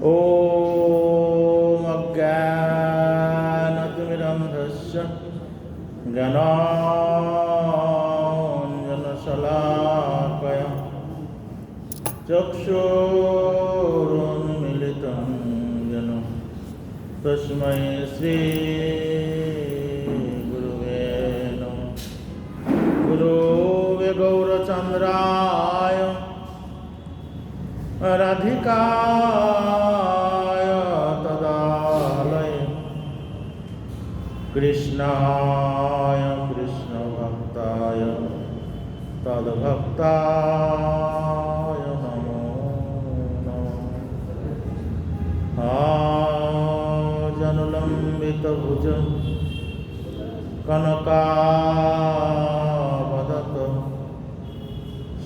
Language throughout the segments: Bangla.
ॐ अज्ञानतिमिरन्धस्य ज्ञानाञ्जनशलाकया चक्षुरुन्मीलितं येन तस्मै श्रीगुरुवे नमः। गुरुवे गौरचन्द्राय राधिकाय तदालये कृष्णाय कृष्णभक्ताय तद्भक्ताय नमो नमः। आजनुलम्बितभुजं कनकावदत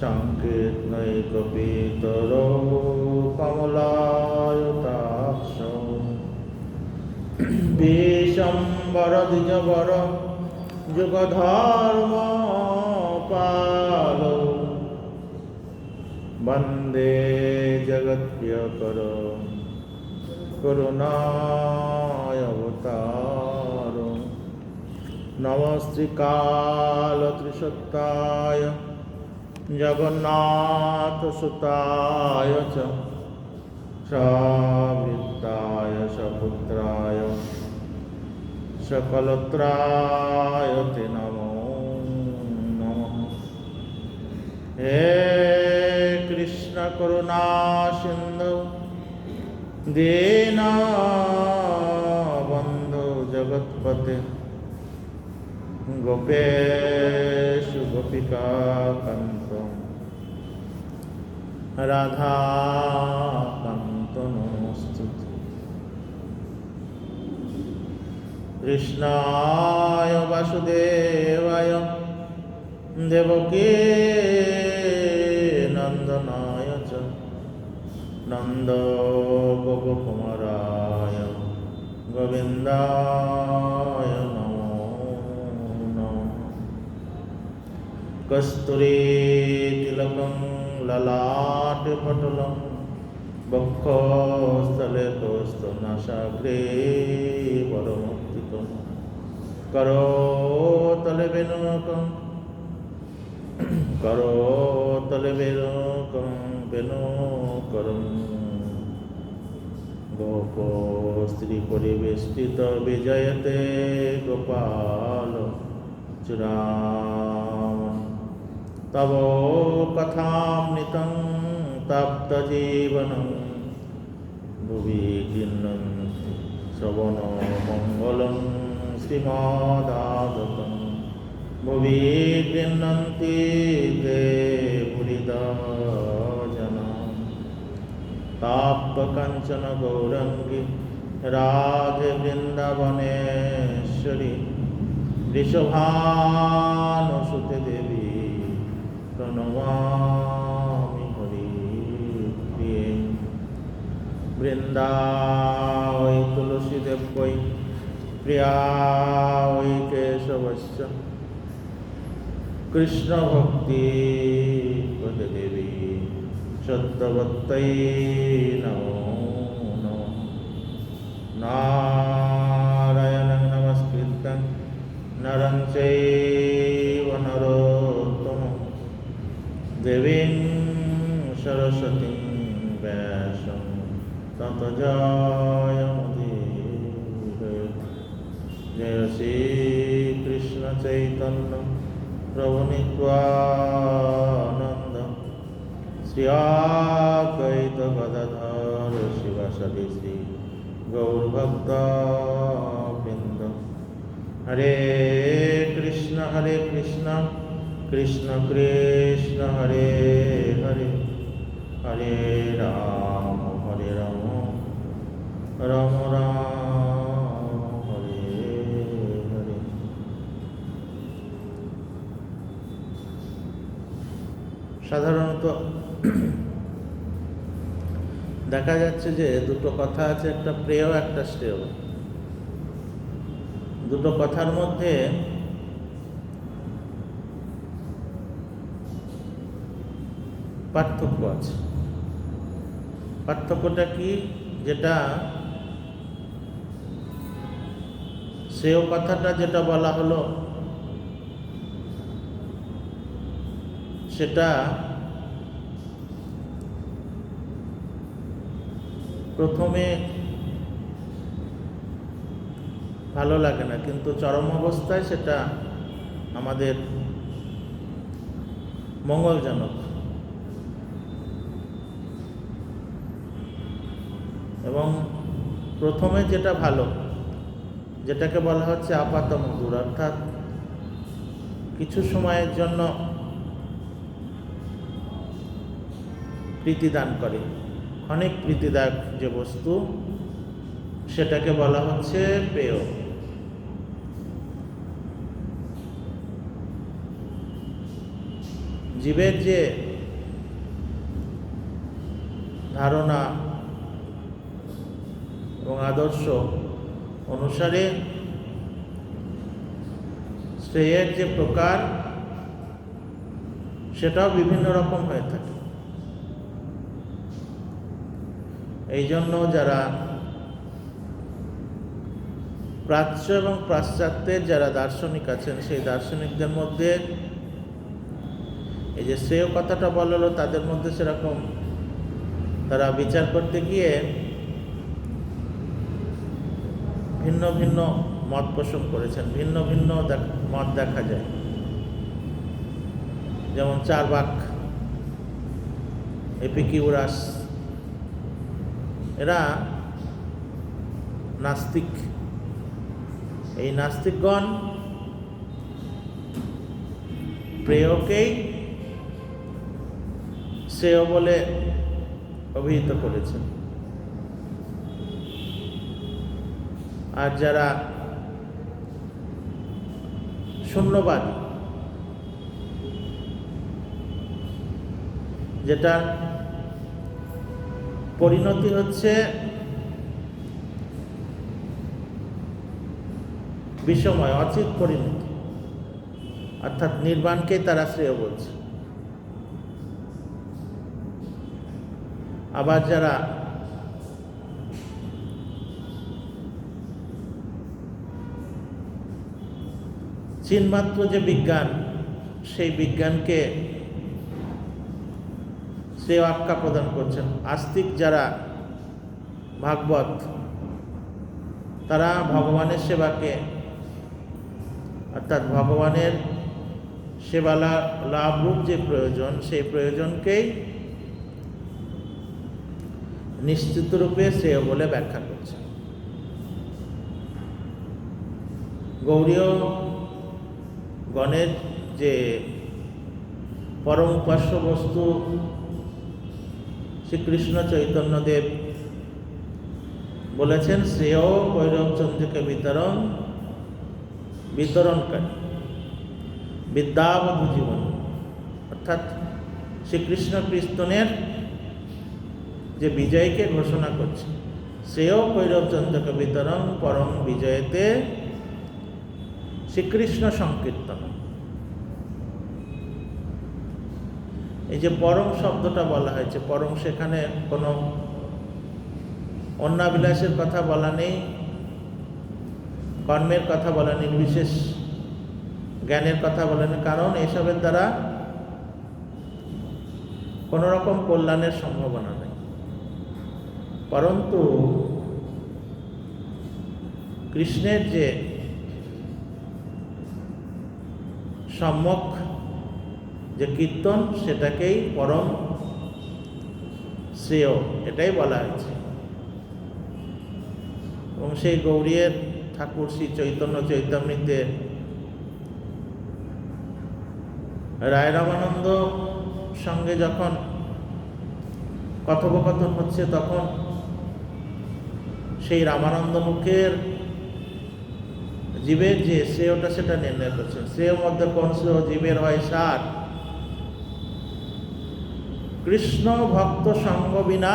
सङ्कीर्तनैकपितरो कमलायताक्षौ विशम्बरद्विजवर जुगधर्मपालौ वन्दे जगत्प्रियकरो करुणावतारो। नमस्त्रिकालत्रिशक्ताय जगन्नाथसुताय च सविताय सपुत्राय सकलत्राय ते नमो नमः। हे कृष्ण करुणा सिन्धु दीनबन्धु जगत्पते गोपेषु गोपिकान्त राधाकान्त नमोऽस्तुते। कृष्णाय वासुदेवाय देवकी नन्दनाय च नन्दगोपकुमाराय गोविन्दाय कस्तूरीतिलकं ललाटपटलं वक्षस्थले कौस्तुभनासाग्रे वरमुक्तिकं करतले वेणुकरं गोपस्त्रीपरिवेष्टित विजयते गोपाल चूड़ामणि। तव कथामृतं तप्तजीवनं भुवि गृह्णन्ति श्रवणमङ्गलं श्रीमदागतं भुवि गृह्णन्ति ते पुरिदा जना। ताप्तकाञ्चन गौरङ्गी राधे वृन्दावनेश्वरी वृषभानुसुते देवी प्रणमामि हरिप्रिये। वृन्दावै तुलसीदेव्यै प्रिया वै केशवस्य कृष्णभक्ति पदे देवी सत्यवत्यै नमो नमः। नारायणं नमस्कृतं नरं चैव नरोत्तमं देवीं सरस्वतीं व्यासं ततो जयमुदीरये। जय श्रीकृष्ण चैतन्य प्रभु नित्यानन्द श्री अद्वैत गदाधर शिवासादि श्री गौरभक्तवृन्द। हरे कृष्ण कृष्ण कृष्ण हरे हरे हरे राम राम राम हरे हरे। সাধারণত দেখা যাচ্ছে যে দুটো কথা আছে, একটা প্রেয় একটা শ্রেয়। দুটো কথার মধ্যে পার্থক্য আছে। পার্থক্যটা কি? যেটা শ্রেয় কথাটা যেটা বলা হলো সেটা প্রথমে ভালো লাগে না, কিন্তু চরম অবস্থায় সেটা আমাদের মঙ্গলজনক। এবং প্রথমে যেটা ভালো, যেটাকে বলা হচ্ছে আপাত মধুর, অর্থাৎ কিছু সময়ের জন্য প্রীতিদান করে, অনেক প্রীতিদায়ক যে বস্তু সেটাকে বলা হচ্ছে পেয়। জীবের যে ধারণা এবং আদর্শ অনুসারে শ্রেয়ের যে প্রকার সেটাও বিভিন্ন রকম হয়ে থাকে। এই জন্য যারা প্রাচ্য এবং পাশ্চাত্যের যারা দার্শনিক আছেন, সেই দার্শনিকদের মধ্যে এই যে শ্রেয় কথাটা বলা হলো, তাদের মধ্যে সেরকম তারা বিচার করতে গিয়ে ভিন্ন ভিন্ন মত পোষণ করেছেন, ভিন্ন ভিন্ন মত দেখা যায়। যেমন চারবাক, এপিকিউরাস, এরা নাস্তিক। এই নাস্তিকগণ প্রেয়কেই শ্রেয় বলে অভিহিত করেছেন। আর যারা শূন্যবাদী, যেটা পরিণতি হচ্ছে বিষময়, অচিত পরিণতি, অর্থাৎ নির্বাণকেই তারা শ্রেয় বলছে। আবার যারা চিন্মাত্র যে বিজ্ঞান, সেই বিজ্ঞানকে শ্রেয় আখ্যা প্রদান করছেন। আস্তিক যারা ভাগবত, তারা ভগবানের সেবাকে, অর্থাৎ ভগবানের সেবা লাভরূপ যে প্রয়োজন, সেই প্রয়োজনকেই নিশ্চিত রূপে শ্রেয় বলে ব্যাখ্যা করছে। গৌড়ীয় গণের যে পরম উপাস্য বস্তু শ্রীকৃষ্ণ চৈতন্যদেব বলেছেন, শ্রেয় ভৈরবচন্দ্রকে বিতরণকারী বিদ্যাবধূ জীবন, অর্থাৎ শ্রীকৃষ্ণ কীর্তনের যে বিজয়কে ঘোষণা করছে। শ্রেয় ভৈরবচন্দ্রকে বিতরণ পরম বিজয়তে শ্রীকৃষ্ণ সংকীর্তন। এই যে পরম শব্দটা বলা হয়েছে, পরম সেখানে কোনো অন্যাবিলাসের কথা বলা নেই, কর্মের কথা বলা নেই, বিশেষ জ্ঞানের কথা বলা নেই, কারণ এসবের দ্বারা কোনো রকম কল্যাণের সম্ভাবনা নেই। পরন্তু কৃষ্ণের যে সম্যক যে কীর্তন, সেটাকেই পরম শ্রেয়, এটাই বলা হয়েছে। এবং সেই গৌড়ীয় ঠাকুর শ্রী চৈতন্য চৈতামৃতে রায় রামানন্দ সঙ্গে যখন কথোপকথন হচ্ছে, তখন সেই রামানন্দ মুখের জীবের যে শ্রেয়টা সেটা নির্ণয় করছেন। শ্রেয় মধ্যে কোন শ্রেয়? জীবের হয় 7। কৃষ্ণ ভক্ত সঙ্গ বিনা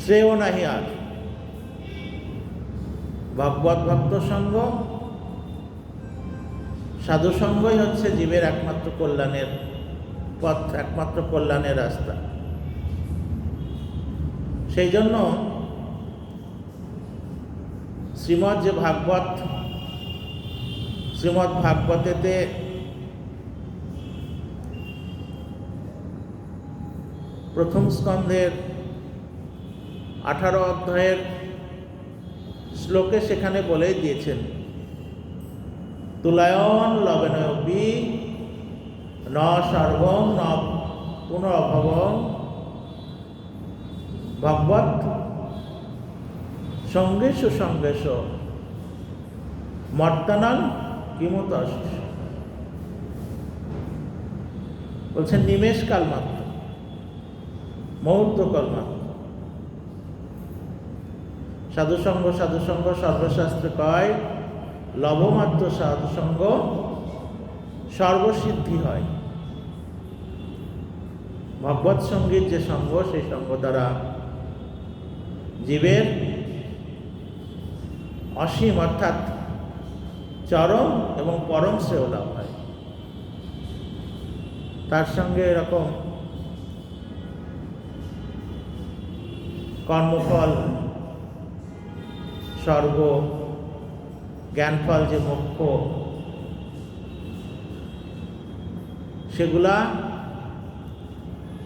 শ্রেয় নাহি আর। ভগবত ভক্ত সঙ্গ, সাধু সঙ্গই হচ্ছে জীবের একমাত্র কল্যাণের পথ, একমাত্র কল্যাণের রাস্তা। সেই জন্য শ্রীমদ্ ভাগবতেতে প্রথম স্কন্ধের 18 অধ্যায়ের শ্লোকে সেখানে বলে দিয়েছেন, তুলায়ন লবণবি ন সর্বং ন পুনরভবং ভগবৎ সঙ্গেষু সঙ্গেশ মর্তনাং কিমুতস। বলছেন নিমেষ কাল মাত্র, মুহূর্তকাল মাত্র। সাধুসঙ্গ সর্বশাস্ত্রে কয়, লভমাত্র সাধুসঙ্গ সর্বসিদ্ধি হয়। ভগবৎ সঙ্গীর যে সঙ্গ, সেই সঙ্গ দ্বারা জীবের অসীম অর্থাৎ চরম এবং পরম শ্রেয় লাভ হয়। তার সঙ্গে এরকম কর্মফল, স্বর্গ, জ্ঞানফল যে মোক্ষ, সেগুলা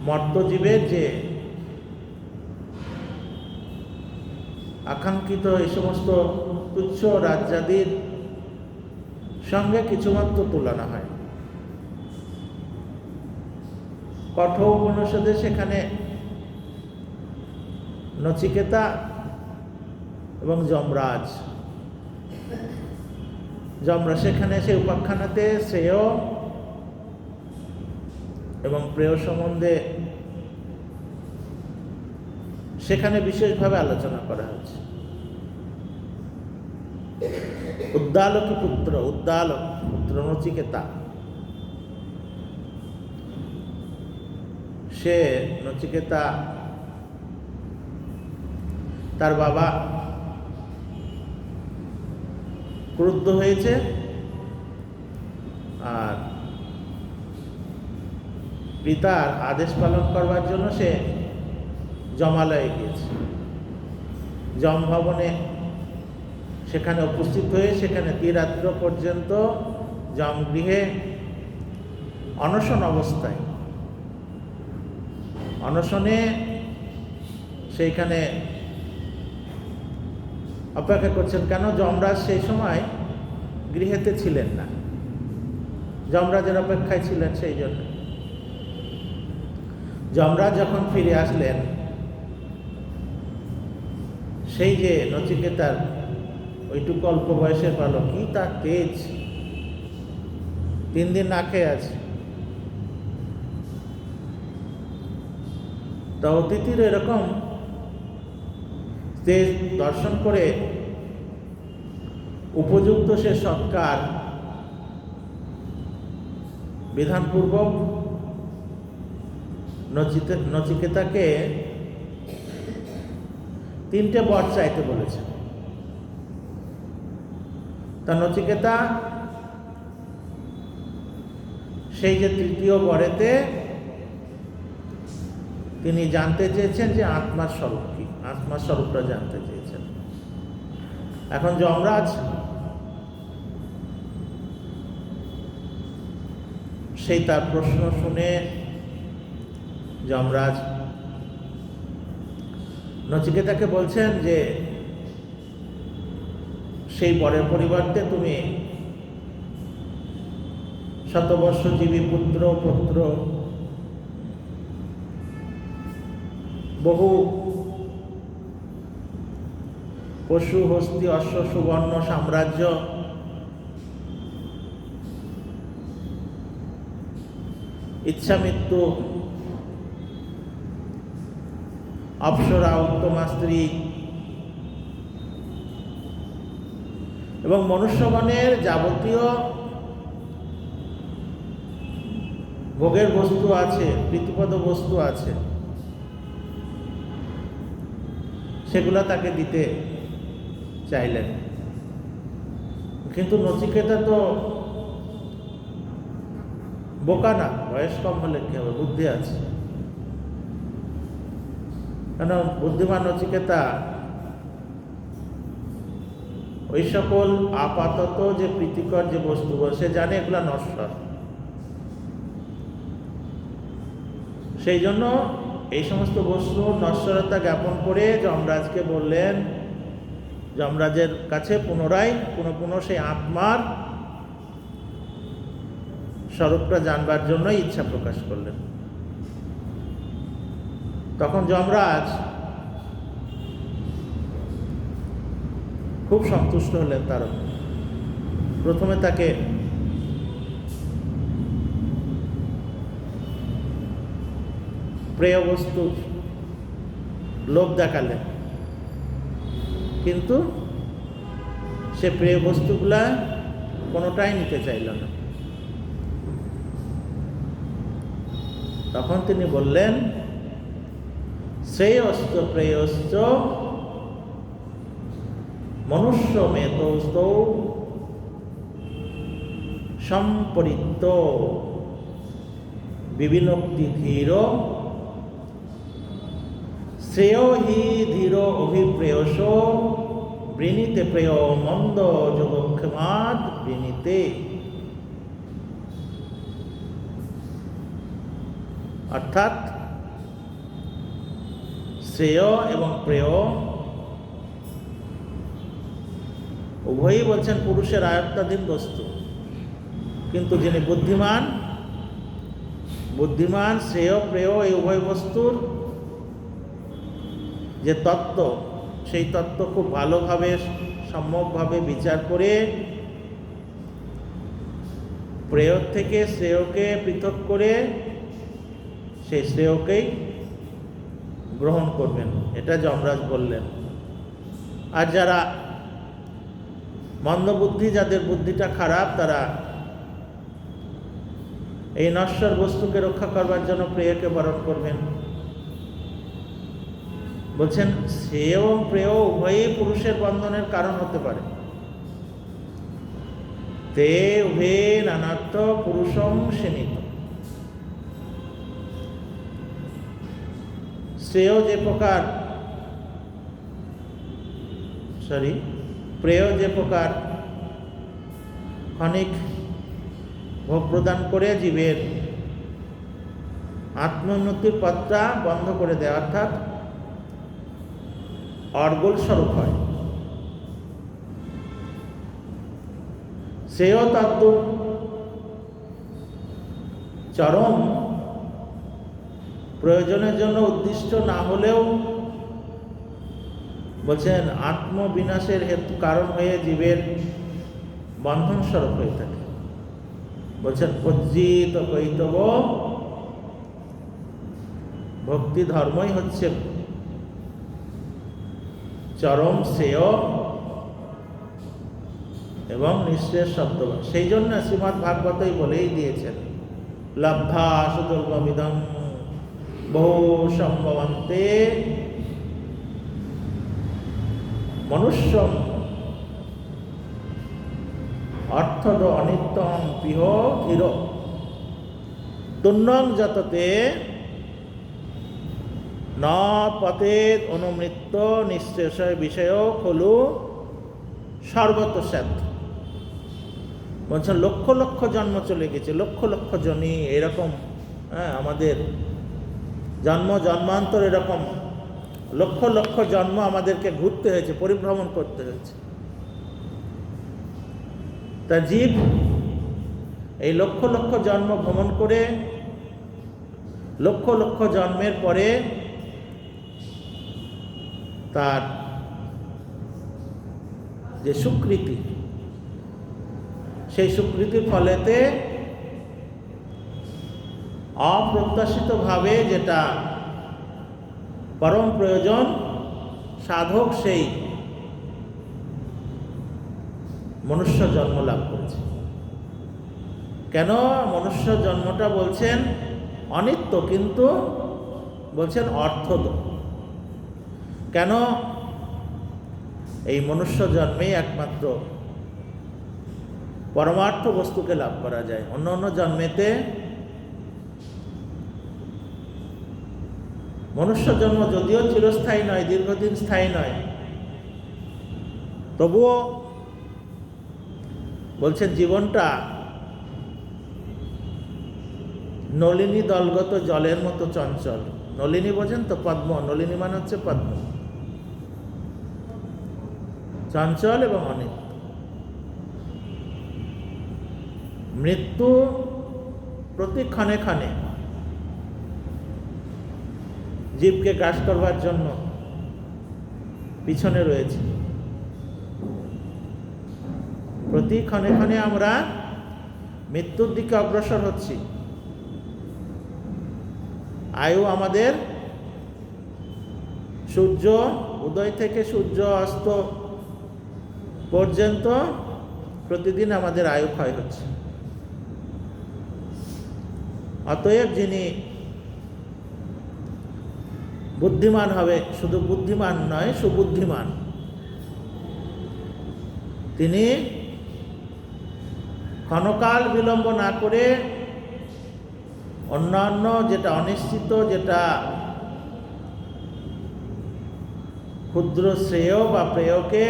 মর্ত্যজীবের যে আকাঙ্ক্ষিত এই সমস্ত তুচ্ছ রাজ্যাদির সঙ্গে কিছুমাত্র তুলনা হয়। কঠোর উপনিষদে সেখানে নচিকেতা এবং যমরাজ, সেখানে সেই উপাখ্যানাতে শ্রেয় এবং প্রেয় সম্বন্ধে সেখানে বিশেষভাবে আলোচনা করা হয়েছে। উদ্দালকী পুত্র নচিকেতা, সে নচিকেতা তার বাবা ক্রুদ্ধ হয়েছে আর পিতার আদেশ পালন করবার জন্য সে যমালয়ে গিয়েছে। যম ভবনে সেখানে উপস্থিত হয়ে সেখানে দ্বিরাত্র পর্যন্ত যমগৃহে অনশনে সেইখানে অপেক্ষা করছেন। কেন? যমরাজ সেই সময় গৃহেতে ছিলেন না, যমরাজের অপেক্ষায় ছিলেন। সেই জন্য যমরাজ যখন ফিরে আসলেন, সেই যে নচিকেতার ওইটুকু অল্প বয়সের বালক, কি তার তেজ! 3 দিন না খেয়ে আছে। তা অতিথির এরকম তেজ দর্শন করে উপযুক্ত সে সৎকার বিধানপূর্বক নচিকেতাকে 3টে বর চাইতে বলেছে। তা নচিকেতা সেই যে 3য় বরেতে তিনি জানতে চেয়েছেন যে আত্মার স্বরূপ কি, আত্মার স্বরূপটা জানতে চেয়েছেন। এখন যমরাজ সেই তার প্রশ্ন শুনে যমরাজ নচিকেতাকে বলছেন যে সেই বরের পরিবর্তে তুমি শতবর্ষজীবী পুত্র বহু পশু, হস্তি, অশ্ব, সুবর্ণ সাম্রাজ্য, ইচ্ছা মৃত্যু, অপ্সরা, উত্তমা স্ত্রী এবং মনুষ্যগণের যাবতীয় ভোগের বস্তু আছে, প্রীতিপদ বস্তু আছে, সেগুলা তাকে দিতে চাইলেন। কিন্তু নচিকেতা তো বোকা না, বয়স কম হলে কি হবে, বুদ্ধি আছে। কেন বুদ্ধিমান নচিকেতা ওই সকল আপাতত যে প্রীতিকর যে বস্তুগুলো সে জানে এগুলা নশ্বর, সেই জন্য এই সমস্ত বস্তু নশ্বরতা জ্ঞাপন করে যমরাজকে বললেন, যমরাজের কাছে পুনরায় পুনঃ সেই আত্মার স্বরূপটা জানবার জন্যই ইচ্ছা প্রকাশ করলেন। তখন যমরাজ খুব সন্তুষ্ট হলেন। তার প্রথমে তাকে প্রিয় বস্তুর লোভ দেখালেন, কিন্তু সে প্রিয় বস্তুগুলা কোনোটাই নিতে চাইল না। তখন তিনি বললেন, শ্রেয়শ্চ প্রেয়শ্চ মনুষ্য মেতস্তৌ সম্পরিত্য বিবিনক্তি ধীর শ্রেয় হি ধীর অভিপ্রেয়স বৃণীতে প্রেয় মন্দ যোগক্ষেমাদ বৃণীতে। অর্থাৎ শ্রেয় এবং প্রেয় উভয়ই বলছেন পুরুষের আয়ত্তাধীন বস্তু, কিন্তু যিনি বুদ্ধিমান শ্রেয় প্রেয় এই উভয় বস্তুর যে তত্ত্ব, সেই তত্ত্ব খুব ভালোভাবে সম্যকভাবে বিচার করে প্রেয় থেকে শ্রেয়কে পৃথক করে সেই শ্রেয়কেই গ্রহণ করবেন, এটা যমরাজ বললেন। আর যারা মন্দবুদ্ধি, যাদের বুদ্ধিটা খারাপ, তারা এই নশ্বর বস্তুকে রক্ষা করবার জন্য প্রেয়কে বরণ করবেন। বলছেন শ্রেয় এবং প্রেয় উভয়ই পুরুষের বন্ধনের কারণ হতে পারে। তে উভে নানার্থ পুরুষং সেনিত। প্রেয় যে প্রকার ক্ষণিক ভোগ প্রদান করে জীবের আত্মোন্নতির পথটা বন্ধ করে দেয়, অর্থাৎ অর্গল স্বরূপ হয়, সেও তত্ত্ব চরম প্রয়োজনের জন্য উদ্দিষ্ট না হলেও বলছেন আত্মবিনাশের হেতু কারণ হয়ে জীবের বন্ধন স্বরূপ হয়ে থাকে। বলছেন পজ্জিত কৈতব ভক্তি ধর্মই হচ্ছে চরম শ্রেয় এবং নিঃশ্রেয় শব্দ। সেই জন্য শ্রীমদ্ ভাগবতই বলেই দিয়েছেন, লব্ধা সুদুর্গমিদং বহু সম্ভবন্তে মনুষ্যম অর্থদ অনিত্যং পিহ ধীর তুন্নং যততে ন পতেদ অনুমৃত্য নিঃশেষয় বিষয় খলু সর্বতঃ। বলছেন লক্ষ লক্ষ জন্ম চলে গেছে, লক্ষ লক্ষ জনই এরকম, আমাদের জন্মান্তর এরকম লক্ষ লক্ষ জন্ম আমাদেরকে ঘুরতে হয়েছে, পরিভ্রমণ করতে হয়েছে। তা জীব এই লক্ষ লক্ষ জন্ম ভ্রমণ করে লক্ষ লক্ষ জন্মের পরে তার যে সুকৃতি, সেই সুকৃতির ফলেতে অপ্রত্যাশিতভাবে যেটা পরম প্রয়োজন সাধক সেই মনুষ্য জন্ম লাভ করেছে। কেন মনুষ্য জন্মটা বলছেন অনিত্য, কিন্তু বলছেন অর্থদ। কেন এই মনুষ্য জন্মেই একমাত্র পরমার্থ বস্তুকে লাভ করা যায়। অন্য অন্য জন্মেতে মনুষ্য জন্ম যদিও চিরস্থায়ী নয়, দীর্ঘদিন স্থায়ী নয়, তবুও বলছেন জীবনটা নলিনী দলগত জলের মতো চঞ্চল। নলিনী বোঝেন তো? পদ্ম। নলিনী মানে হচ্ছে পদ্ম, চঞ্চল এবং অনেক। মৃত্যু প্রতি ক্ষণে ক্ষণে জীবকে গ্রাস করবার জন্য পিছনে রয়েছে। প্রতি ক্ষণে ক্ষণে আমরা মৃত্যুর দিকে অগ্রসর হচ্ছি। আয়ু আমাদের সূর্য উদয় থেকে সূর্য অস্ত পর্যন্ত প্রতিদিন আমাদের আয়ু ক্ষয় হচ্ছে। অতএব যিনি বুদ্ধিমান হবে, শুধু বুদ্ধিমান নয় সুবুদ্ধিমান, তিনি ক্ষণকাল বিলম্ব না করে অন্যান্য যেটা অনিশ্চিত, যেটা ক্ষুদ্র শ্রেয় বা প্রেয়কে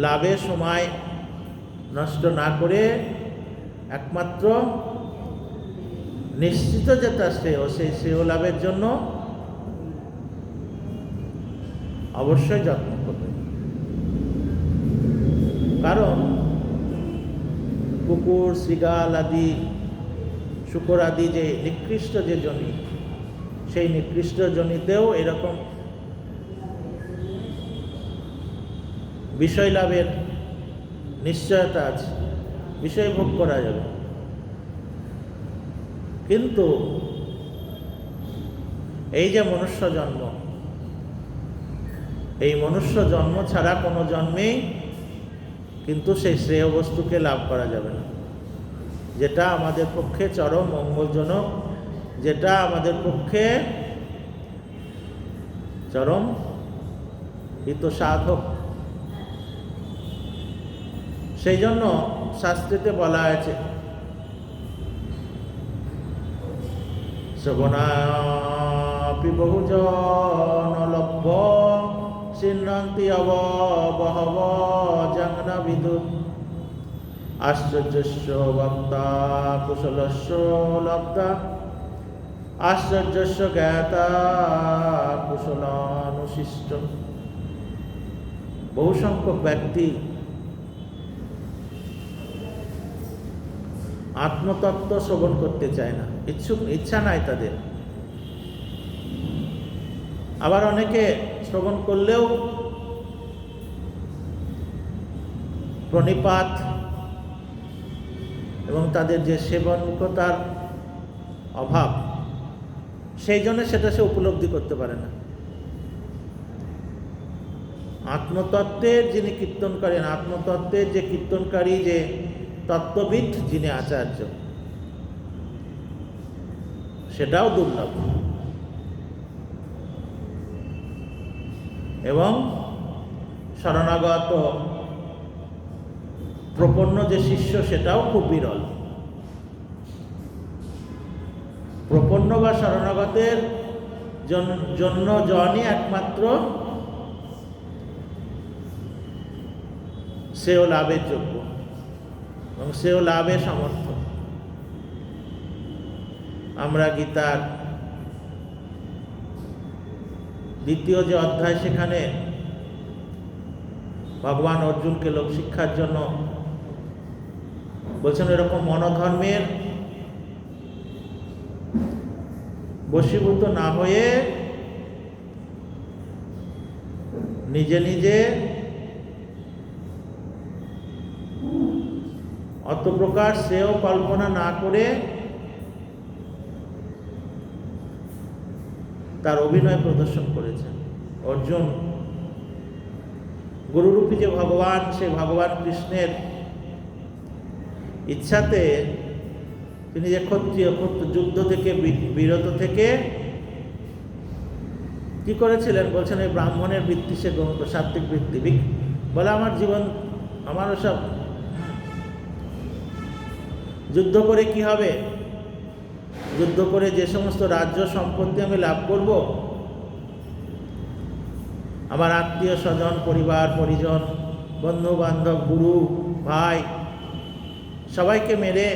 লাভের সময় নষ্ট না করে একমাত্র নিশ্চিত যেটা শ্রেয়, সেই শ্রেয় লাভের জন্য অবশ্যই যত্ন করবে। কারণ কুকুর, শৃগাল আদি, শূকর আদি যে নিকৃষ্ট যে জনি, সেই নিকৃষ্ট জনিতেও এরকম বিষয় লাভের নিশ্চয়তা আছে, বিষয় ভোগ করা যাবে। কিন্তু এই যে মনুষ্য জন্ম, এই মনুষ্য জন্ম ছাড়া কোনো জন্মেই কিন্তু সেই শ্রেয় বস্তুকে লাভ করা যাবে না, যেটা আমাদের পক্ষে চরম মঙ্গলজনক, যেটা আমাদের পক্ষে চরম হিতসাধক। সেই জন্য শাস্ত্রীতে বলা আছে, শ্রবণাপি বহুজন লভ্য সিন্নন্তি অববহব জঙ্গনা বিদুৎ আশ্চর্যস্য বক্তা কুশলস্য লব্ধা আশ্চর্যস্য জ্ঞাতা কুশলানুশিষ্ট। বহু সংখ্যক ব্যক্তি আত্মতত্ত্ব শ্রবণ করতে চায় না, ইচ্ছা নাই তাদের। আবার অনেকে শ্রবণ করলেও প্রণিপাত এবং তাদের যে সেবনমুখতার অভাব, সেই জন্য সেটা সে উপলব্ধি করতে পারে না। আত্মতত্ত্বের যিনি কীর্তন করেন, আত্মতত্ত্বের যে কীর্তনকারী, যে তত্ত্ববিদ যিনি আচার্য, সেটাও দুর্লভ। এবং শরণাগত প্রপন্ন যে শিষ্য, সেটাও খুব বিরল। প্রপন্ন বা শরণাগতের জন্য জনই একমাত্র সেও লাভের যোগ্য এবং সেও লাভের সমর্থ। আমরা গীতার দ্বিতীয় যে অধ্যায়, সেখানে ভগবান অর্জুনকে লোকশিক্ষার জন্য বলছেন, এরকম মনোধর্মের বশীভূত না হয়ে নিজে নিজে অত প্রকার শ্রেয় কল্পনা না করে তার অভিনয় প্রদর্শন করেছেন। অর্জুন গুরুরূপী যে ভগবান, সেই ভগবান কৃষ্ণের ইচ্ছাতে তিনি যে ক্ষত্রিয় যুদ্ধ থেকে বিরত থেকে কি করেছিলেন বলছেন, এই ব্রাহ্মণের বৃত্তি সে গ্রহণ করে, সাত্ত্বিক বৃত্তি। বলে আমার জীবন, আমার ওসব যুদ্ধ করে কি হবে, যুদ্ধ করে যে সমস্ত রাজ্য সম্পত্তি আমি লাভ করব, আমার আত্মীয় স্বজন, পরিবার পরিজন, বন্ধু বান্ধব, গুরু ভাই সবাইকে মেরে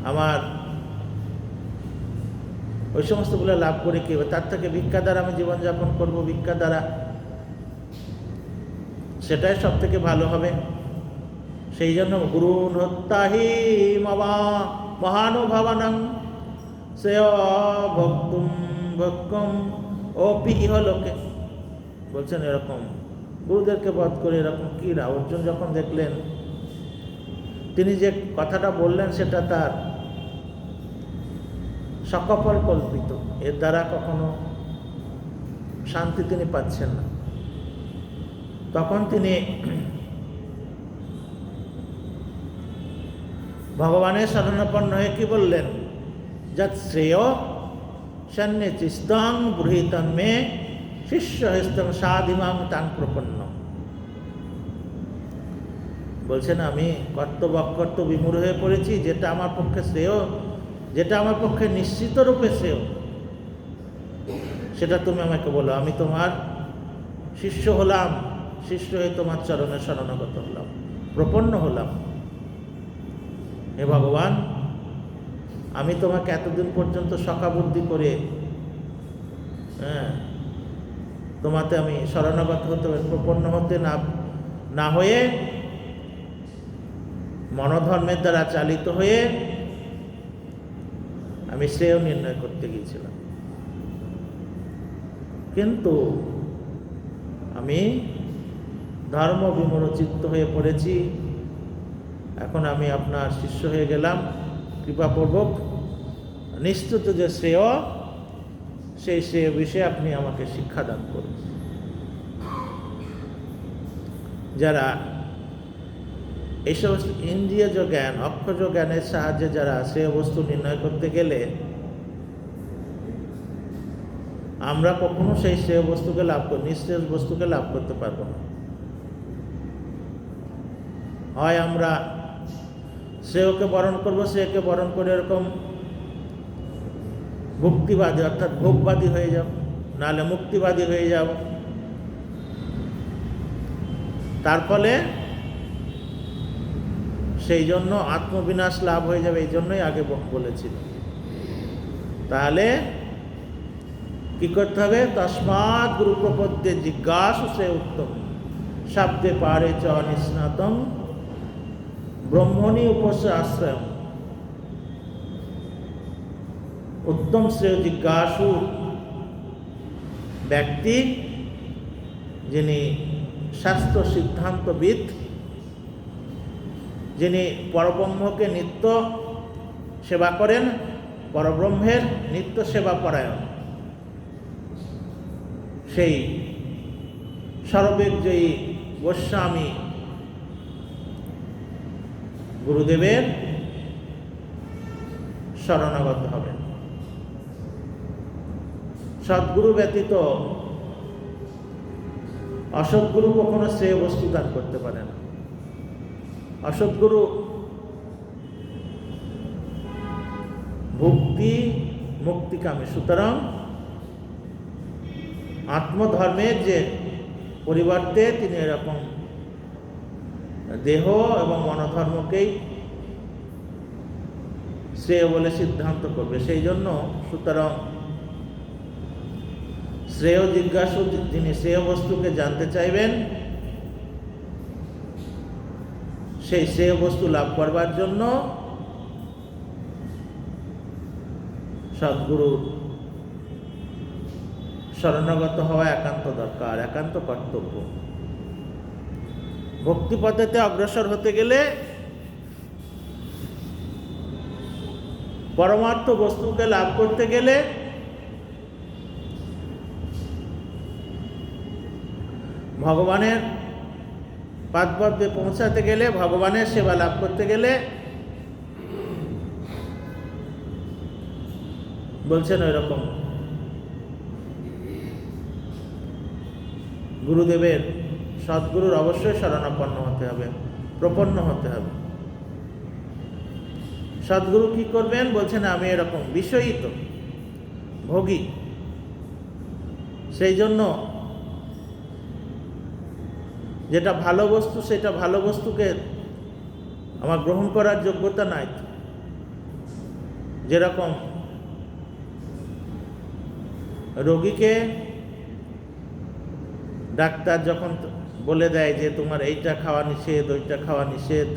আমার ওই সমস্তগুলো লাভ করে কি হবে? তার থেকে ভিক্ষা দ্বারা আমি জীবনযাপন করব, ভিক্ষা দ্বারা, সেটাই সব থেকে ভালো হবে। সেই জন্য গুরু হত্যাহি মহানুভাবানাং শ্রেয় ভক্তুম ভক্কম অপি ইহলোকে। বলছেন এরকম গুরুদেরকে বধ করে এরকম কি অর্জুন যখন দেখলেন, তিনি যে কথাটা বললেন সেটা তার সকপল কল্পিত, এর দ্বারা কখনো শান্তি তিনি পাচ্ছেন না। তখন তিনি ভগবানের শরণাপন্ন হয়ে কি বললেন? যৎ শ্রেয় সন্ন্যে চিস্তং গৃহীতং মে শিষ্য হস্তং সাধিমাং তাং প্রপন্ন। বলছেন আমি কর্তব্য বিমূঢ় হয়ে পড়েছি, যেটা আমার পক্ষে শ্রেয়, যেটা আমার পক্ষে নিশ্চিত রূপে শ্রেয়, সেটা তুমি আমাকে বলো। আমি তোমার শিষ্য হলাম, শিষ্য হয়ে তোমার চরণে শরণাগত হলাম, প্রপন্ন হলাম। হে ভগবান, আমি তোমাকে এতদিন পর্যন্ত সখা বুদ্ধি করে তোমাতে আমি শরণাগত হতে, প্রপন্ন হতে না হয়ে, মনোধর্মের দ্বারা চালিত হয়ে আমি শ্রেয় নির্ণয় করতে গিয়েছিলাম, কিন্তু আমি ধর্ম বিমূঢ়চিত্ত হয়ে পড়েছি। এখন আমি আপনার শিষ্য হয়ে গেলাম, কৃপাপূর্বক নিশ্চিত যে শ্রেয়, সেই শ্রেয় বিষয়ে আপনি আমাকে শিক্ষাদান করুন। যারা এই সমস্ত ইন্দ্রিয়জ জ্ঞান, অক্ষজ জ্ঞানের সাহায্যে যারা শ্রেয় বস্তু নির্ণয় করতে গেলে, আমরা কখনো সেই শ্রেয় বস্তুকে লাভ করি, নিঃশ্রেয় বস্তুকে লাভ করতে পারবো না। হয় আমরা শ্রেয়কে বরণ করবো, শ্রেয়কে বরণ করে এরকম ভুক্তিবাদী অর্থাৎ ভোগবাদী হয়ে যাব, নাহলে মুক্তিবাদী হয়ে যাব। তার ফলে সেই জন্য আত্মবিনাশ লাভ হয়ে যাবে, এই জন্যই আগে বলেছিল। তাহলে কি করতে হবে? তস্মাৎ গুরু প্রপদ্যে জিজ্ঞাসু সে উত্তম শব্দে পারে চ নিস্নাতম ব্রহ্মণি উপস আশ্রয়। উত্তম শ্রেয় জিজ্ঞাসু ব্যক্তি, যিনি শাস্ত্র সিদ্ধান্তবিদ, যিনি পরব্রহ্মকে নিত্য সেবা করেন, পরব্রহ্মের নিত্য সেবা পরায়ণ, সেই সর্ববেগজয়ী গোস্বামী গুরুদেবের শরণাগত হবেন। সদ্গুরু ব্যতীত অসৎগুরু কখনো শ্রেয় বস্তু দান করতে পারে না। অসৎগুরু ভক্তি মুক্তিকামী, সুতরাং আত্মধর্মের যে পরিবর্তে তিনি এরকম দেহ এবং মনোধর্মকেই শ্রেয় বলে সিদ্ধান্ত করবে। সেই জন্য সুতরাং শ্রেয় জিজ্ঞাসু, যিনি শ্রেয় বস্তুকে জানতে চাইবেন, সেই শ্রেয় বস্তু লাভ করবার জন্য সদ্গুরু শরণাগত হওয়া একান্ত দরকার, একান্ত কর্তব্য। ভক্তিপথেতে অগ্রসর হতে গেলে, পরমার্থ বস্তুকে লাভ করতে গেলে ভগবানের পাদপদ্মে পৌঁছাতে গেলে, ভগবানের সেবা লাভ করতে গেলে, বলছেন ওই রকম গুরুদেবের, সদ্গুরুর অবশ্যই শরণাপন্ন হতে হবে, প্রপন্ন হতে হবে। সদ্গুরু কি করবেন? বলছেন আমি এরকম বিষয়িত ভোগী, সেই জন্য যেটা ভালো বস্তু সেটা ভালো বস্তুকে আমার গ্রহণ করার যোগ্যতা নাই। যেরকম রোগীকে ডাক্তার যখন বলে দেয় যে তোমার এইটা খাওয়া নিষেধ, ওইটা খাওয়া নিষেধ,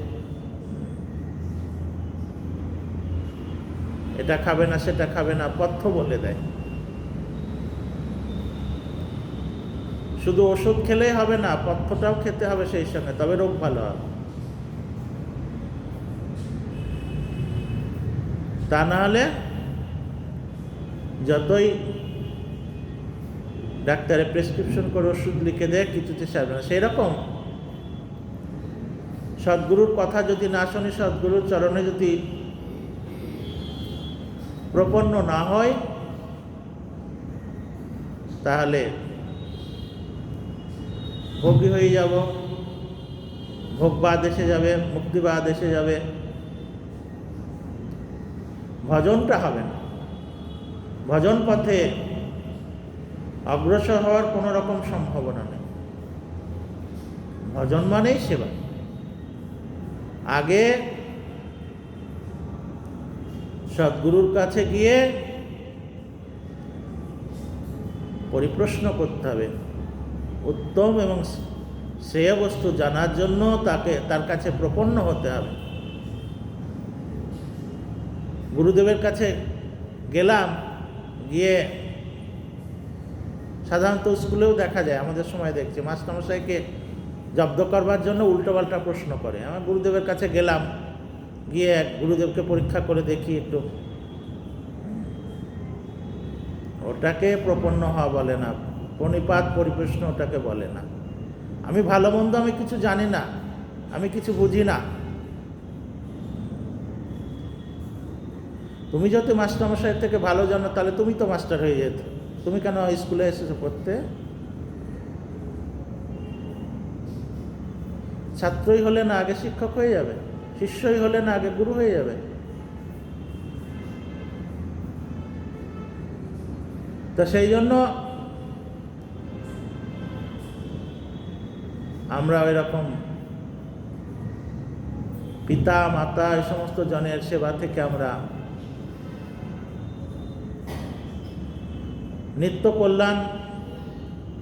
এটা খাবে না সেটা খাবে না, পথ্য বলে দেয়। শুধু ওষুধ খেলেই হবে না, পথ্যটাও খেতে হবে সেই সঙ্গে, তবে রোগ ভালো হবে। তা না হলে যতই ডাক্তারে প্রেসক্রিপশন করে ওষুধ লিখে দেয় কিছুতে সারবে না। সেই রকম সদ্গুরুর কথা যদি না শুনি, সদ্গুরুর চরণে যদি প্রপন্ন না হয়, তাহলে ভোগী হয়ে যাব, ভোগবাদ এসে যাবে, মুক্তিবাদ এসে যাবে, ভজনটা হবে না। ভজন পথে অগ্রসর হওয়ার কোনো রকম সম্ভাবনা নেই। ভজন মানেই সেবা। আগে সদ্গুরুর কাছে গিয়ে পরিপ্রশ্ন করতে হবে, উত্তম এবং শ্রেয় বস্তু জানার জন্য তার কাছে প্রপন্ন হতে হবে। গুরুদেবের কাছে গেলাম, গিয়ে সাধারণত স্কুলেও দেখা যায়, আমাদের সময় দেখছি মাস্টারমশাইকে জব্দ করবার জন্য উল্টোপাল্টা প্রশ্ন করে। আমার গুরুদেবের কাছে গেলাম, গিয়ে গুরুদেবকে পরীক্ষা করে দেখি একটু, ওটাকে প্রপন্ন হওয়া বলে না, প্রণিপাত পরিপ্রশ্ন ওটাকে বলে না। আমি ভালো মন্দ আমি কিছু জানি না, আমি কিছু বুঝি না। তুমি যদি মাস্টারমশাইয়ের থেকে ভালো জানো তাহলে তুমি তো মাস্টার হয়ে যেত, তুমি কেন স্কুলে এসেছো পড়তে? ছাত্রই হলে না আগে শিক্ষক হয়ে যাবে, শিষ্যই হলে না আগে গুরু হয়ে যাবে? তো সেই জন্য আমরা ওই রকম পিতা মাতা এই সমস্ত জনের সেবা থেকে আমরা নিত্য কল্যাণ,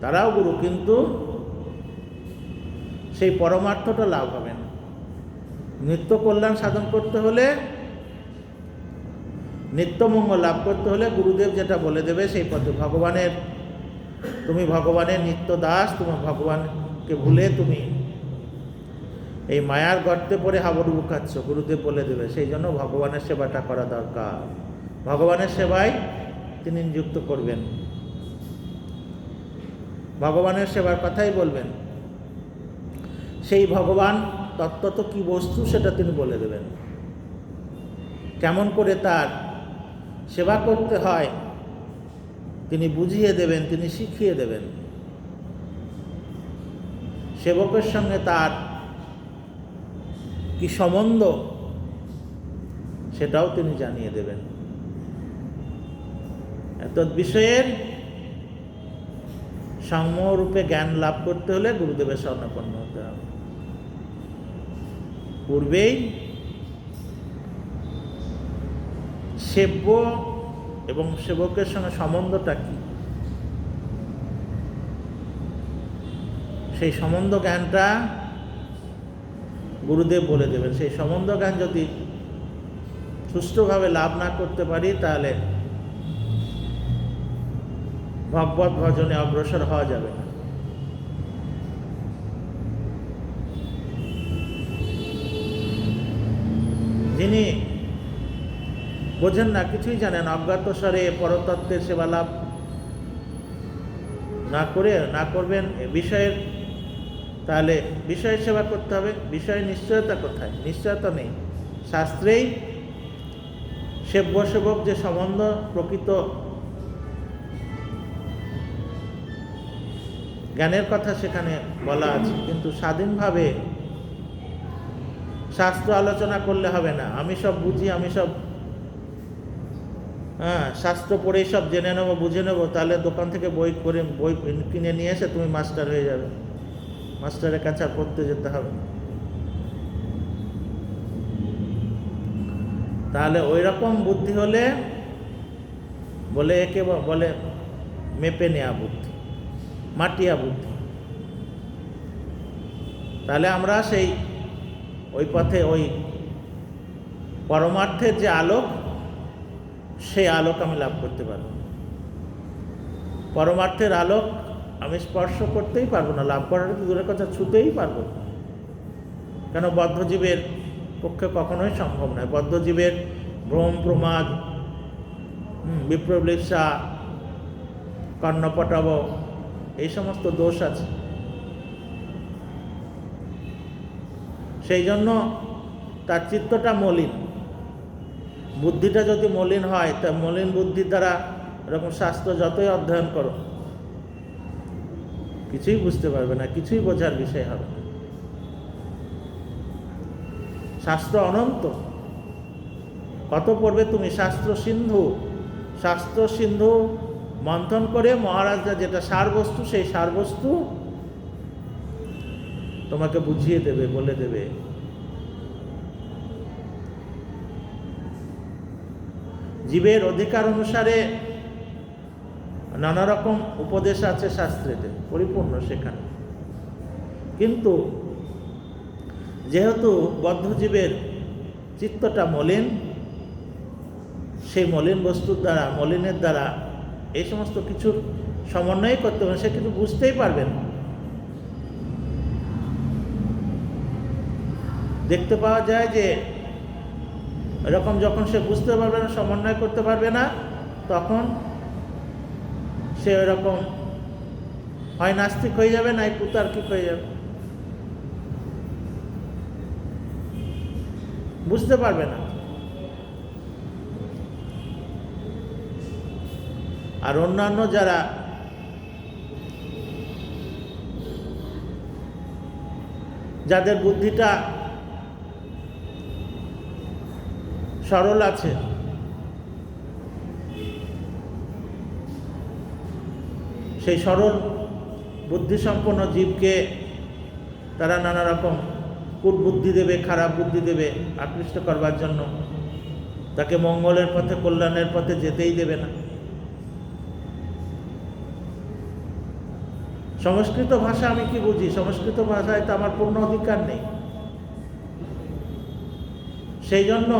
তারাও গুরু, কিন্তু সেই পরমার্থটা লাভ হবে না। নিত্য কল্যাণ সাধন করতে হলে, নিত্য মঙ্গল লাভ করতে হলে গুরুদেব যেটা বলে দেবে সেই পথে তুমি ভগবানের নিত্য দাস, তোমার ভগবানকে ভুলে তুমি এই মায়ার গর্তে পড়ে হাবুডুবু খাচ্ছ, গুরুদেব বলে দেবে। সেই জন্য ভগবানের সেবাটা করা দরকার। ভগবানের সেবায় তিনি নিযুক্ত করবেন, ভগবানের সেবার কথাই বলবেন। সেই ভগবান তত্ত্বত কি বস্তু সেটা তিনি বলে দেবেন, কেমন করে তার সেবা করতে হয় তিনি বুঝিয়ে দেবেন, তিনি শিখিয়ে দেবেন। সেবকের সঙ্গে তার কি সম্বন্ধ সেটাও তিনি জানিয়ে দেবেন। এত বিষয়ের সাম্যরূপে জ্ঞান লাভ করতে হলে গুরুদেবের শরণাপন্ন হতে হবে। পূর্বেই সেব্য এবং সেবকের সঙ্গে সম্বন্ধটা কি, সেই সম্বন্ধ জ্ঞানটা গুরুদেব বলে দেবেন। সেই সম্বন্ধ জ্ঞান যদি সুষ্ঠুভাবে লাভ না করতে পারি তাহলে ভগবত ভজনে অগ্রসর হওয়া যাবে না। যিনি বোঝেন না, কিছুই জানেন, অজ্ঞাতসারে পরতত্ত্বের সেবা লাভ না করবেন বিষয়ের, তাহলে বিষয়ের সেবা করতে হবে। বিষয়ের নিশ্চয়তা কোথায়? নিশ্চয়তা নেই। শাস্ত্রেই সেব্য সেবক যে সম্বন্ধ প্রকৃত জ্ঞানের কথা সেখানে বলা আছে, কিন্তু শাস্ত্র আলোচনা করলে হবে না, আমি সব বুঝি, আমি সব শাস্ত্র পড়েই সব জেনে নেবো, বুঝে নেবো, তাহলে দোকান থেকে বই কিনে নিয়ে এসে তুমি মাস্টার হয়ে যাবে, মাস্টারের কাছে আর পড়তে যেতে হবে। তাহলে ওই রকম বুদ্ধি হলে বলে একে বলে মেপে নেওয়া বুদ্ধি, মাটিয়া বুদ্ধি। তাহলে আমরা ওই পথে ওই পরমার্থের যে আলোক, সেই আলোক আমি লাভ করতে পারবো। পরমার্থের আলোক আমি স্পর্শ করতেই পারবো না, লাভ করার তো দূরের কথা, ছুতেই পারবো না। কেন? বদ্ধজীবের পক্ষে কখনোই সম্ভব নয়। বদ্ধজীবের ভ্রম প্রমাদ, বিপ্রলিপ্সা, কর্ণপটব, এই সমস্ত দোষ আছে। সেই জন্য তার চিত্তটা মলিন, বুদ্ধিটা যদি মলিন হয়, তা মলিন বুদ্ধির দ্বারা এরকম শাস্ত্র যতই অধ্যয়ন করো কিছুই বুঝতে পারবে না, কিছুই বোঝার বিষয় হবে না। শাস্ত্র অনন্ত, কত পড়বে তুমি? শাস্ত্র সিন্ধু মন্থন করে মহারাজরা যেটা সারবস্তু, সেই সারবস্তু তোমাকে বুঝিয়ে দেবে, বলে দেবে। জীবের অধিকার অনুসারে নানা রকম উপদেশ আছে শাস্ত্রেতে, পরিপূর্ণ সেখানে। কিন্তু যেহেতু বদ্ধজীবের চিত্তটা মলিন, সেই মলিন বস্তুর দ্বারা, মলিনের দ্বারা এই সমস্ত কিছুর সমন্বয় করতে পারে, সে কিছু বুঝতেই পারবে না। দেখতে পাওয়া যায় যে এরকম যখন সে বুঝতে পারবে না, সমন্বয় করতে পারবে না, তখন সে এরকম হয় নাস্তিক হয়ে যাবে, নাই কুতার্কিক হয়ে যাবে, বুঝতে পারবে না। আর অন্যান্য যাদের বুদ্ধিটা সরল আছে, সেই সরল বুদ্ধিসম্পন্ন জীবকে তারা নানা রকম কুটবুদ্ধি দেবে, খারাপ বুদ্ধি দেবে আকৃষ্ট করবার জন্য, তাকে মঙ্গলের পথে, কল্যাণের পথে যেতেই দেবে না। সংস্কৃত ভাষা আমি কি বুঝি? সংস্কৃত ভাষায় তো আমার পূর্ণ অধিকার নেই। সেই জন্য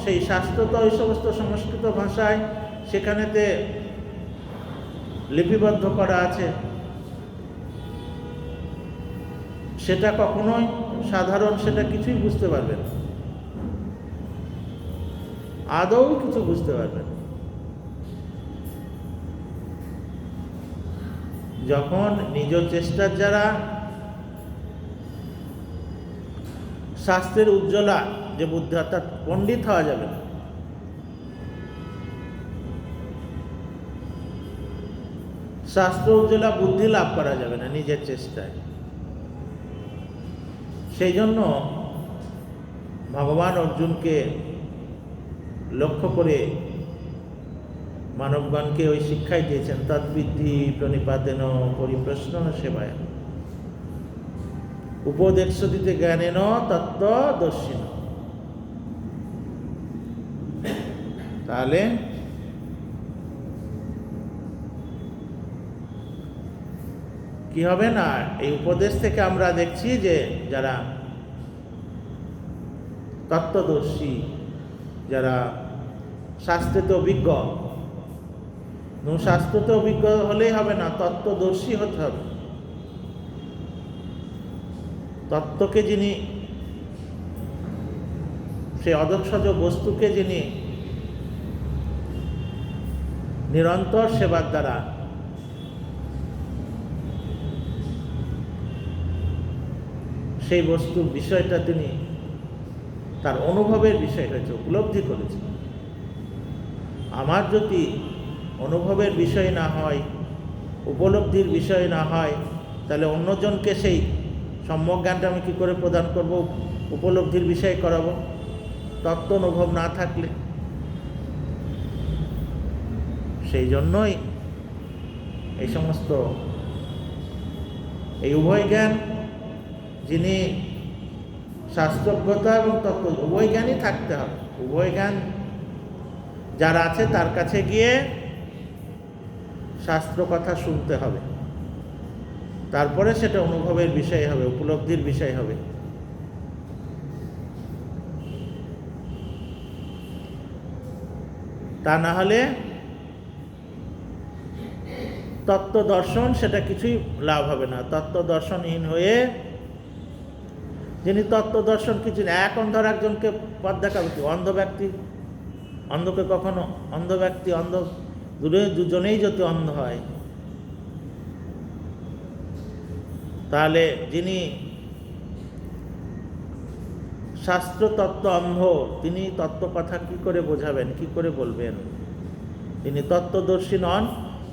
সেই শাস্ত্র তো ওই সমস্ত সংস্কৃত ভাষায় সেখানেতে লিপিবদ্ধ করা আছে, সেটা কখনোই সাধারণ সেটা কিছুই বুঝতে পারবে না, আদৌ কিছু বুঝতে পারবে না। যখন নিজ চেষ্টার যারা শাস্ত্রের উজ্জ্বলা যে বুদ্ধি, অর্থাৎ পণ্ডিত হওয়া যাবে না, শাস্ত্র উজ্জ্বলা বুদ্ধি লাভ করা যাবে না নিজের চেষ্টায়। সেই জন্য ভগবান অর্জুনকে লক্ষ্য করে মানবগণকে ওই শিক্ষাই দিয়েছেন, তদ্বিদ্ধি প্রণিপাতেন পরিপ্রশ্ন সেবায়, উপদেশ দিতে জ্ঞানেন তত্ত্বদর্শিন। তাহলে কি হবে না, এই উপদেশ থেকে আমরা দেখছি যে যারা তত্ত্বদর্শী, যারা শাস্ত্রেতে অভিজ্ঞ, শাস্ত্রতে অভিজ্ঞ হলেই হবে না, তত্ত্বদর্শী হতে হবে। তত্ত্বকে যিনি, সেই অদক্ষজ বস্তুকে যিনি নিরন্তর সেবার দ্বারা সেই বস্তুর বিষয়টা তিনি তার অনুভবের বিষয় হয়েছে, উপলব্ধি করেছে। আমার যদি অনুভবের বিষয় না হয়, উপলব্ধির বিষয় না হয়, তাহলে অন্যজনকে সেই সম্যক জ্ঞানটা আমি কী করে প্রদান করব, উপলব্ধির বিষয় করাবো তত্ত্ব অনুভব না থাকলে। সেই জন্যই এই সমস্ত এই উভয় জ্ঞান, যিনি শাস্ত্রজ্ঞতা এবং তত্ত্ব উভয় জ্ঞানই থাকতে হবে। উভয় জ্ঞান যার আছে তার কাছে গিয়ে শাস্ত্র কথা শুনতে হবে, তারপরে সেটা অনুভবের বিষয় হবে, উপলব্ধির বিষয় হবে। তা না হলে তত্ত্ব দর্শন সেটা কিছুই লাভ হবে না। তত্ত্ব দর্শনহীন হয়ে, যিনি তত্ত্ব দর্শন কিছু না, এক অন্ধর একজনকে পথ দেখাবে কি? অন্ধ ব্যক্তি অন্ধকে কখনো, অন্ধ ব্যক্তি অন্ধ দুজনেই যদি অন্ধ হয়, তাহলে যিনি শাস্ত্র তত্ত্ব অন্ধ, তিনি তত্ত্ব কথা কি করে বোঝাবেন, কি করে বলবেন? তিনি তত্ত্বদর্শী নন।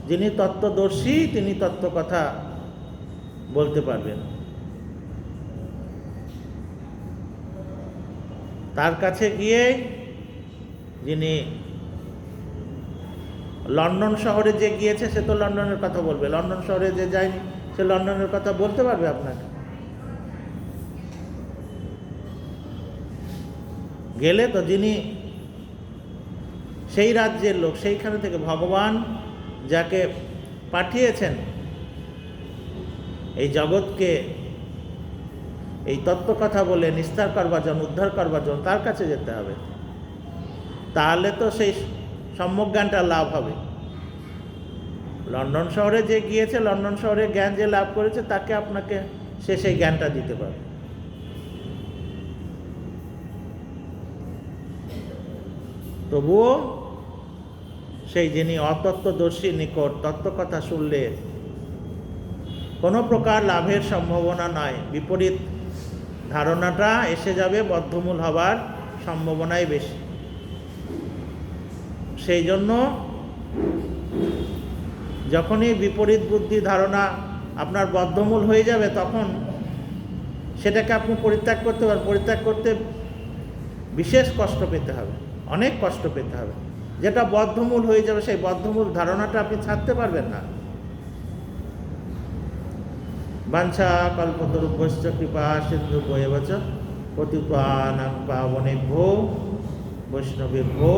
যিনি তত্ত্বদর্শী তিনি তত্ত্ব কথা বলতে পারবেন। তার কাছে গিয়ে, যিনি লন্ডন শহরে যে গিয়েছে সে তো লন্ডনের কথা বলবে, লন্ডন শহরে যে যায়নি সে লন্ডনের কথা বলতে পারবে আপনাকে? গেলে তো যিনি সেই রাজ্যের লোক, সেইখানে থেকে ভগবান যাকে পাঠিয়েছেন এই জগৎকে এই তত্ত্ব কথা বলে নিস্তার করবার জন্য, উদ্ধার করবার জন্য, তার কাছে যেতে হবে। তাহলে তো সেই সম্যক জ্ঞানটা লাভ হবে। লন্ডন শহরে যে গিয়েছে, লন্ডন শহরে জ্ঞান যে লাভ করেছে, তাকে আপনাকে সে সেই জ্ঞানটা দিতে পারবে। তবুও সেই যিনি অতত্ত্বদর্শী নিকট তত্ত্ব কথা শুনলে কোনো প্রকার লাভের সম্ভাবনা নয়, বিপরীত ধারণাটা এসে যাবে, বদ্ধমূল হবার সম্ভাবনাই বেশি। সেই জন্য যখনই বিপরীত বুদ্ধি ধারণা আপনার বদ্ধমূল হয়ে যাবে, তখন সেটাকে আপনি পরিত্যাগ করতে পারেন। পরিত্যাগ করতে বিশেষ কষ্ট পেতে হবে, অনেক কষ্ট পেতে হবে। যেটা বদ্ধমূল হয়ে যাবে, সেই বদ্ধমূল ধারণাটা আপনি ছাড়তে পারবেন না। বাঞ্ছা কল্পতরুভ্যশ্চ কৃপা সিন্ধুভ্যেব চ পতিতানাং পাবনেভ্যো বৈষ্ণবেভ্যো